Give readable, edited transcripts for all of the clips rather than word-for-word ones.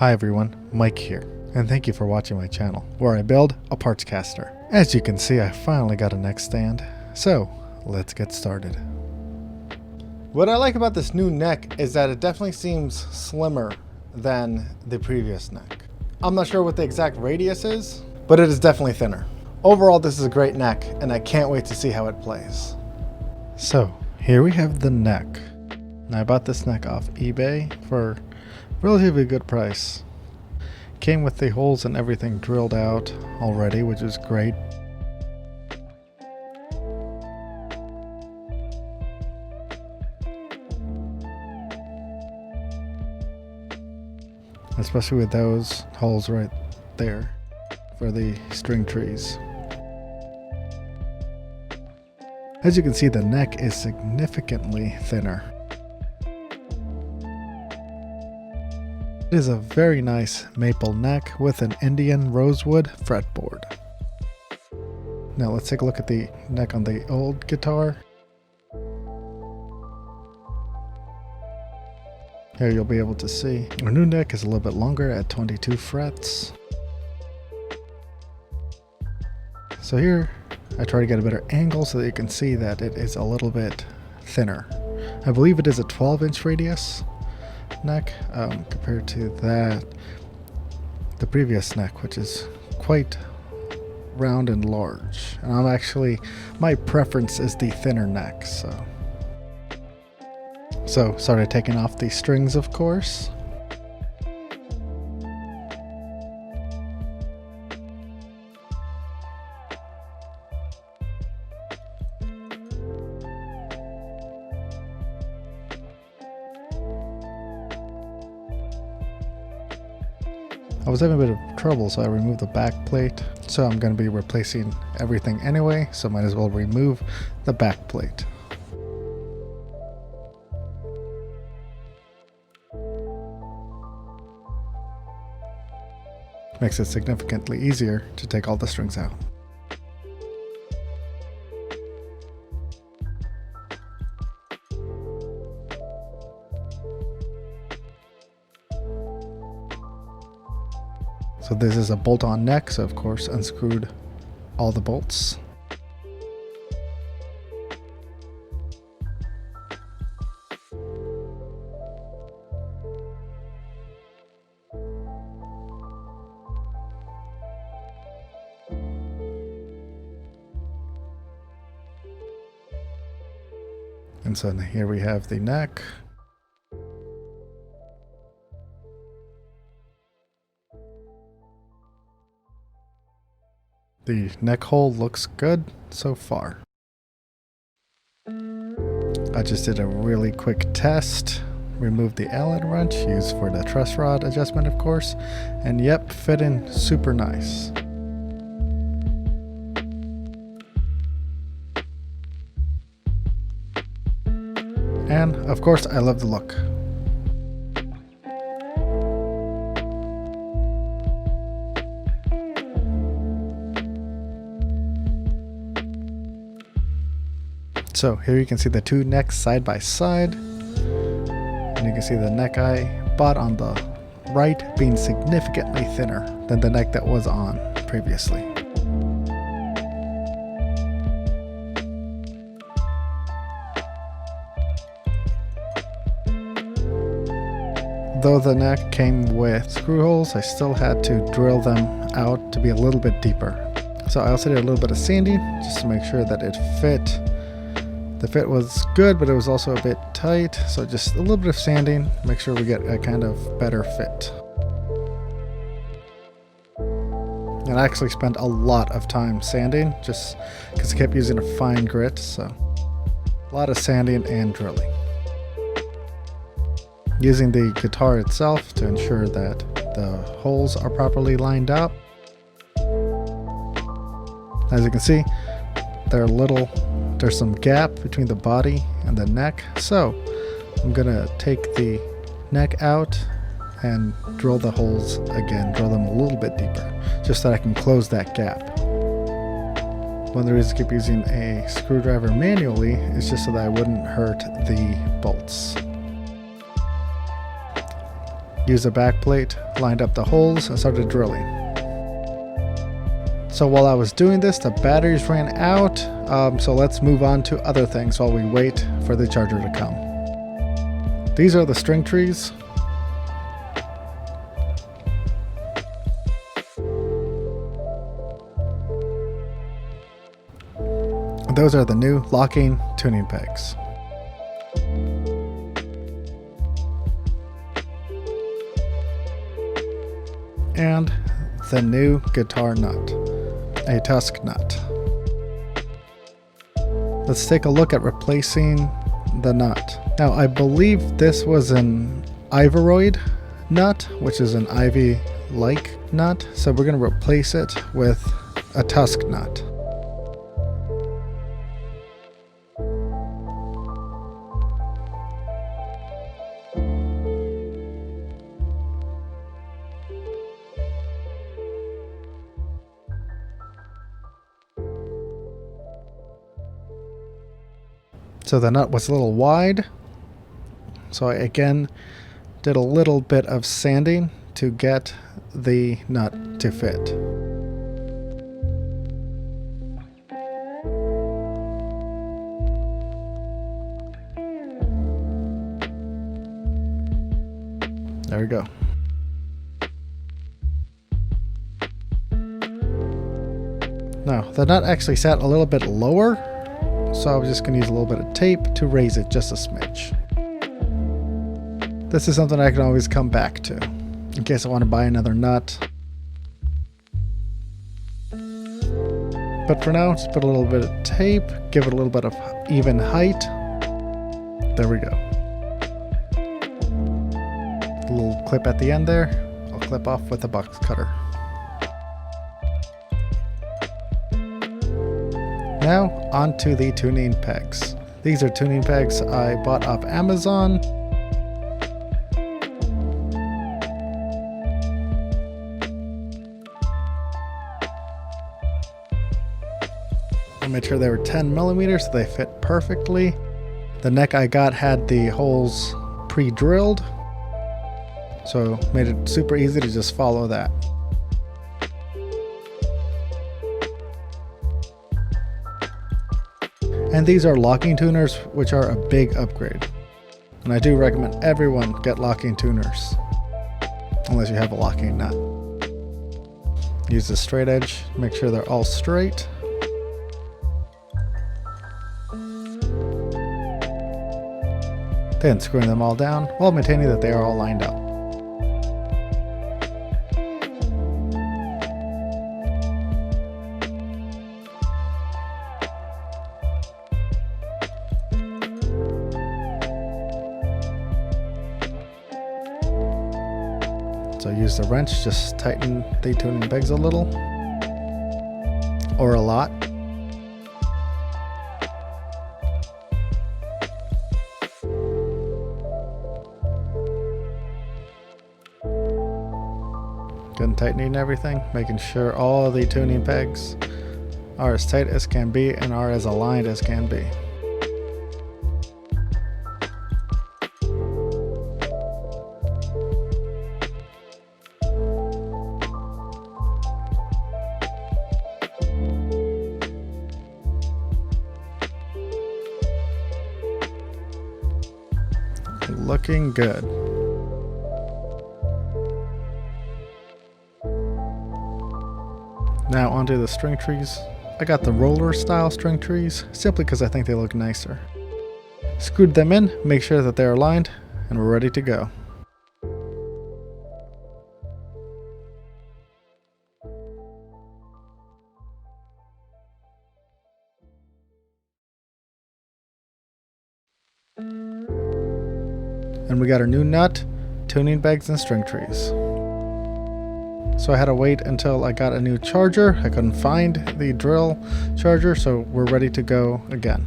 Hi everyone, Mike here, and thank you for watching my channel, where I build a PartsCaster. As you can see, I finally got a neck stand, so let's get started. What I like about this new neck is that it definitely seems slimmer than the previous neck. I'm not sure what the exact radius is, but it is definitely thinner. Overall, this is a great neck, and I can't wait to see how it plays. So, here we have the neck. I bought this neck off eBay for relatively good price. Came with the holes and everything drilled out already, which is great. Especially with those holes right there for the string trees. As you can see, the neck is significantly thinner. It is a very nice maple neck with an Indian rosewood fretboard. Now let's take a look at the neck on the old guitar. Here you'll be able to see our new neck is a little bit longer at 22 frets. So here I try to get a better angle so that you can see that it is a little bit thinner. I believe it is a 12-inch radius neck compared to the previous neck, which is quite round and large. And my preference is the thinner neck, so started taking off the strings, of course. I was having a bit of trouble, so I removed the back plate. So I'm going to be replacing everything anyway, so might as well remove the back plate. Makes it significantly easier to take all the strings out. So this is a bolt-on neck, so of course unscrewed all the bolts. And so here we have the neck. The neck hole looks good so far. I just did a really quick test. Removed the Allen wrench used for the truss rod adjustment, of course. And yep, fit in super nice. And of course, I love the look. So here you can see the two necks side by side, and you can see the neck I bought on the right being significantly thinner than the neck that was on previously. Though the neck came with screw holes, I still had to drill them out to be a little bit deeper. So I also did a little bit of sanding just to make sure that it fit. The fit was good, but it was also a bit tight, so just a little bit of sanding, make sure we get a kind of better fit. And I actually spent a lot of time sanding, just because I kept using a fine grit, so a lot of sanding and drilling. Using the guitar itself to ensure that the holes are properly lined up. As you can see, there's some gap between the body and the neck, so I'm gonna take the neck out and drill the holes again, drill them a little bit deeper, just so that I can close that gap. One of the reasons I keep using a screwdriver manually is just so that I wouldn't hurt the bolts. Used a back plate, lined up the holes, and started drilling. So while I was doing this, the batteries ran out, so let's move on to other things while we wait for the charger to come. These are the string trees. Those are the new locking tuning pegs. And the new guitar nut, a tusk nut. Let's take a look at replacing the nut. Now I believe this was an Ivoroid nut, which is an ivy-like nut, so we're going to replace it with a tusk nut. So the nut was a little wide, so I again did a little bit of sanding to get the nut to fit. There we go. Now, the nut actually sat a little bit lower, so I was just going to use a little bit of tape to raise it just a smidge. This is something I can always come back to in case I want to buy another nut. But for now, just put a little bit of tape, give it a little bit of even height. There we go. A little clip at the end there, I'll clip off with a box cutter. Now, onto the tuning pegs. These are tuning pegs I bought off Amazon. I made sure they were 10 millimeters, so they fit perfectly. The neck I got had the holes pre-drilled, so made it super easy to just follow that. And these are locking tuners, which are a big upgrade. And I do recommend everyone get locking tuners, unless you have a locking nut. Use the straight edge, make sure they're all straight. Then screwing them all down while maintaining that they are all lined up. So use the wrench, just tighten the tuning pegs a little, or a lot. Good and tightening everything, making sure all the tuning pegs are as tight as can be and are as aligned as can be. Looking good. Now onto the string trees. I got the roller style string trees simply because I think they look nicer. Screwed them in, make sure that they're aligned, and we're ready to go. And we got our new nut, tuning pegs, and string trees. So I had to wait until I got a new charger. I couldn't find the drill charger, so we're ready to go again.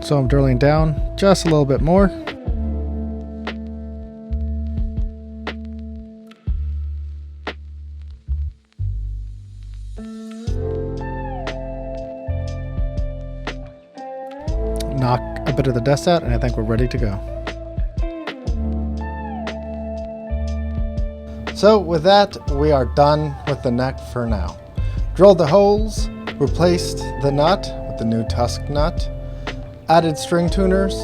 So I'm drilling down just a little bit more. knock a bit of the dust out, and I think we're ready to go. So with that, we are done with the neck for now. Drilled the holes, replaced the nut with the new tusk nut, added string tuners,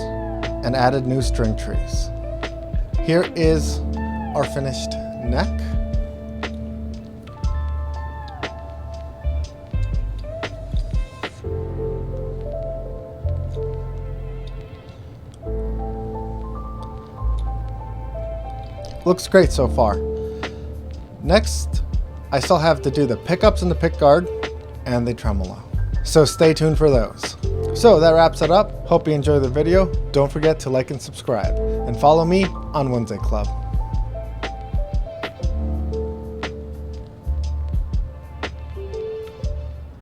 and added new string trees. Here is our finished neck. Looks great so far. Next, I still have to do the pickups in the pickguard and the tremolo. So stay tuned for those. So that wraps it up. Hope you enjoyed the video. Don't forget to like and subscribe. And follow me on Wednesday Club.